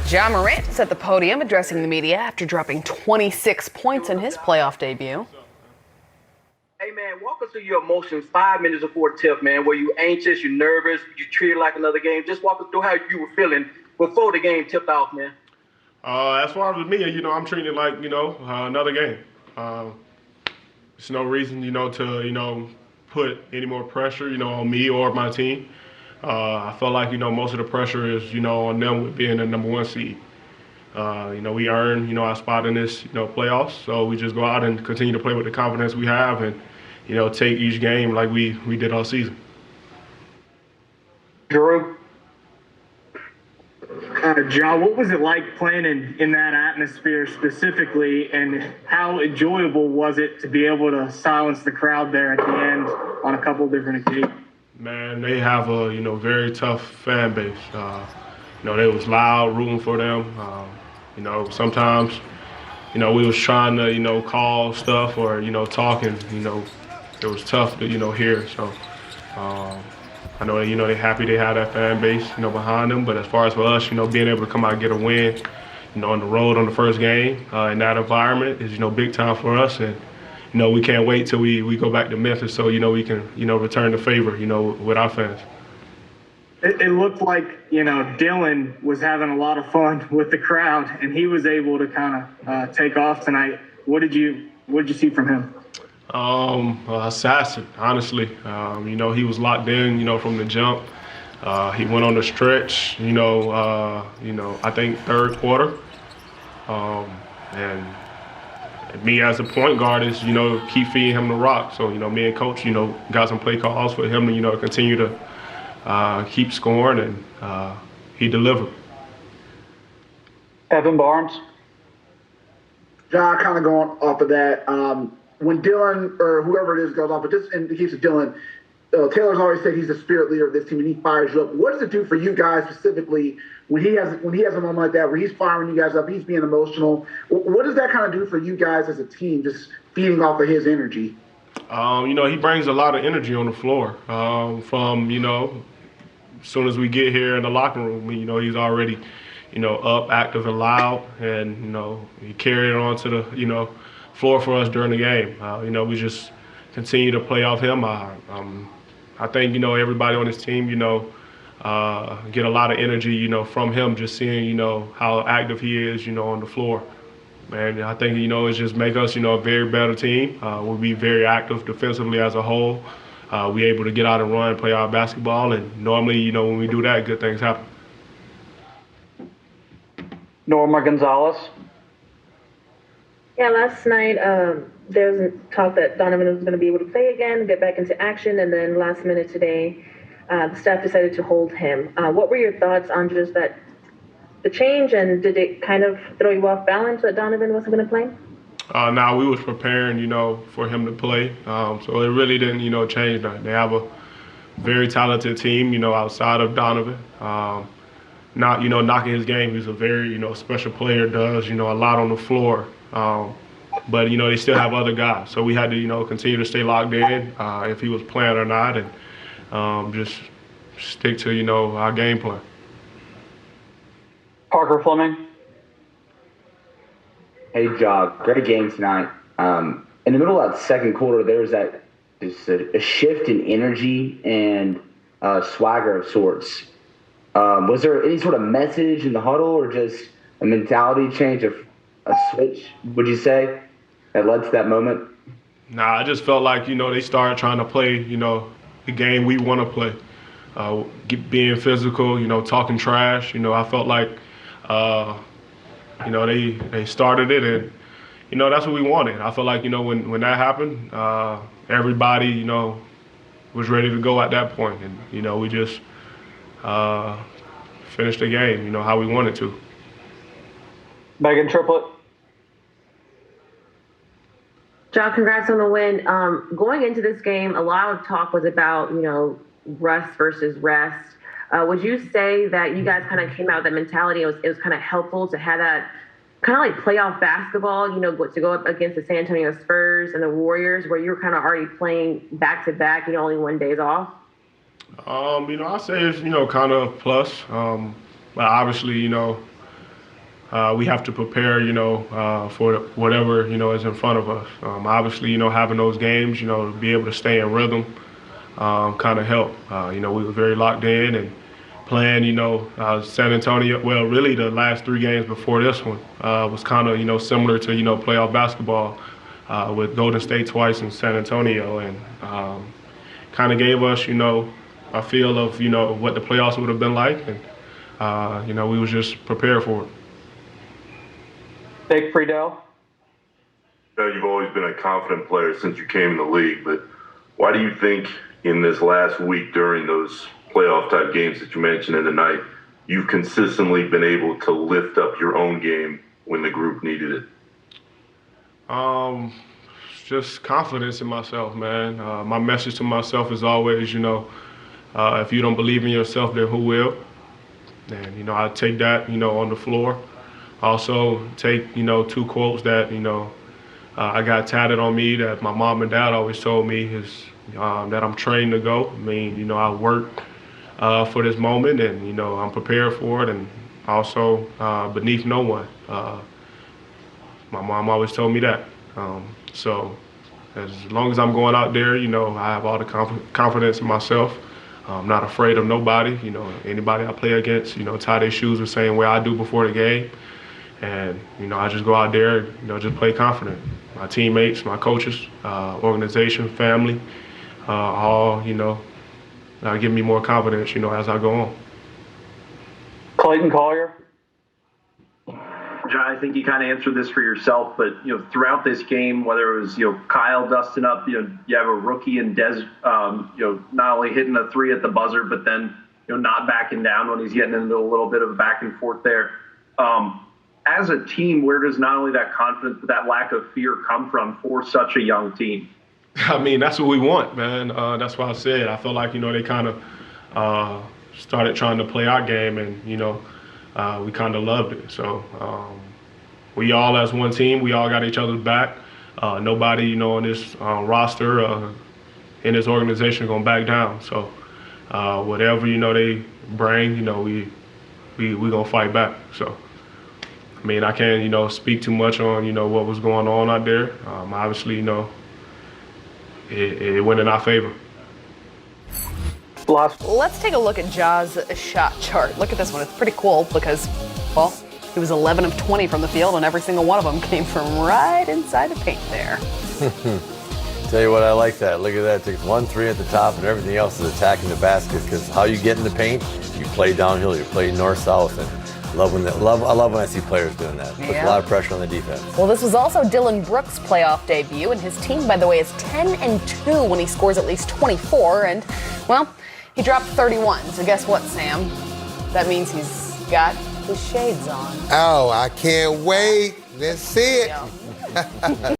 Ja Morant's at the podium addressing the media after dropping 26 points in his playoff debut. Hey, man, walk us through your emotions 5 minutes before tip, man. Were you anxious, you nervous, you treated it like another game? Just walk us through how you were feeling before the game tipped off, man. As far as me, I'm treating it like, another game. There's no reason, to, put any more pressure, on me or my team. I felt like, most of the pressure is, on them with being the number one seed. We earned, our spot in this, playoffs. So we just go out and continue to play with the confidence we have and, take each game like we did all season. Drew? John, what was it like playing in that atmosphere specifically, and how enjoyable was it to be able to silence the crowd there at the end on a couple of different occasions? Man, they have a, very tough fan base. They was loud, rooting for them. Sometimes, we was trying to, call stuff or, talking, it was tough to, hear. So, I know, they're happy they have that fan base, behind them. But as far as for us, being able to come out and get a win, on the road on the first game in that environment is, big time for us. And, we can't wait till we go back to Memphis so, we can, return the favor, with our fans. It looked like, Dylan was having a lot of fun with the crowd, and he was able to kind of take off tonight. What did you see from him? Assassin, honestly. He was locked in, from the jump. He went on the stretch, I think third quarter. And me as a point guard is, keep feeding him the rock. So, me and coach, got some play calls for him to, continue to keep scoring, and he delivered. Evan Barnes? John, kind of going off of that, when Dylan or whoever it is goes off, but just in the case of Dylan, Taylor's always said he's the spirit leader of this team and he fires you up. What does it do for you guys specifically when he has a moment like that where he's firing you guys up, he's being emotional? What does that kind of do for you guys as a team, just feeding off of his energy? He brings a lot of energy on the floor. From, as soon as we get here in the locker room, he's already, up, active, and loud, and, he carried it on to the, floor for us during the game. We just continue to play off him. I think, everybody on this team, get a lot of energy, from him, just seeing, how active he is, on the floor. And I think, it's just make us, a very better team. We'll be very active defensively as a whole. We're able to get out and run, play our basketball, and normally, when we do that, good things happen. Norma Gonzalez? Yeah, last night there was talk that Donovan was going to be able to play again, get back into action, and then last minute today, the staff decided to hold him. What were your thoughts on just that, the change, and did it kind of throw you off balance that Donovan wasn't going to play? No, we was preparing, for him to play, so it really didn't, change nothing. They have a very talented team, outside of Donovan. Not, knocking his game. He's a very, special player, does, a lot on the floor. But, they still have other guys. So we had to, continue to stay locked in if he was playing or not, and just stick to, our game plan. Parker Fleming? Hey, Job. Great game tonight. In the middle of that second quarter, there was just a shift in energy and swagger of sorts. Was there any sort of message in the huddle or just a mentality change, a switch, would you say, that led to that moment? Nah, I just felt like, they started trying to play, the game we want to play. Being physical, talking trash. I felt like, they started it, and, that's what we wanted. I felt like, when that happened, everybody, was ready to go at that point. And, we just finished the game, how we wanted to. Megan Triplett? John, congrats on the win. Going into this game, a lot of talk was about, rust versus rest. Would you say that you guys kind of came out with that mentality? It was kind of helpful to have that kind of like playoff basketball, to go up against the San Antonio Spurs and the Warriors, where you're kind of already playing back to back, only 1 day off? I say it's, kind of plus. But obviously, we have to prepare, for whatever, is in front of us. Obviously, having those games, to be able to stay in rhythm kind of helped. We were very locked in and playing, San Antonio. Well, really the last 3 games before this one was kind of, similar to, playoff basketball with Golden State twice and San Antonio. And kind of gave us, a feel of, what the playoffs would have been like. And, we was just prepared for it. Jake Friedel. You've always been a confident player since you came in the league, but why do you think in this last week during those playoff type games that you mentioned in the night, you've consistently been able to lift up your own game when the group needed it? Just confidence in myself, man. My message to myself is always, if you don't believe in yourself, then who will? And, I take that, on the floor. Also take, 2 quotes that, I got tatted on me that my mom and dad always told me is that I'm trained to go. I mean, I worked for this moment and, I'm prepared for it, and also beneath no one. My mom always told me that. So as long as I'm going out there, I have all the confidence in myself. I'm not afraid of nobody. Anybody I play against, tie their shoes the same way I do before the game. And, I just go out there, just play confident. My teammates, my coaches, organization, family, all, give me more confidence, as I go on. Clayton Collier. John, I think you kind of answered this for yourself, but, throughout this game, whether it was, Kyle dusting up, you have a rookie and Des, not only hitting a 3 at the buzzer, but then, not backing down when he's getting into a little bit of a back and forth there. As a team, where does not only that confidence, but that lack of fear come from for such a young team? I mean, that's what we want, man. That's why I said I feel like, they kind of started trying to play our game, and, we kind of loved it. So we all as one team, we all got each other's back. Nobody, on this roster, in this organization going to back down. So whatever, they bring, we going to fight back. So. I mean, I can't, speak too much on, what was going on out there. Obviously, it went in our favor. Let's take a look at Ja's shot chart. Look at this one. It's pretty cool because, well, he was 11 of 20 from the field, and every single one of them came from right inside the paint there. Tell you what, I like that. Look at that. It takes 1 3 at the top, and everything else is attacking the basket, because how you get in the paint, you play downhill, you play north-south, and I love when I see players doing that. Puts a lot of pressure on the defense. Well, this was also Dillon Brooks' playoff debut, and his team, by the way, is 10-2 when he scores at least 24, and, well, he dropped 31. So guess what, Sam? That means he's got his shades on. Oh, I can't wait. Let's see it. Yeah.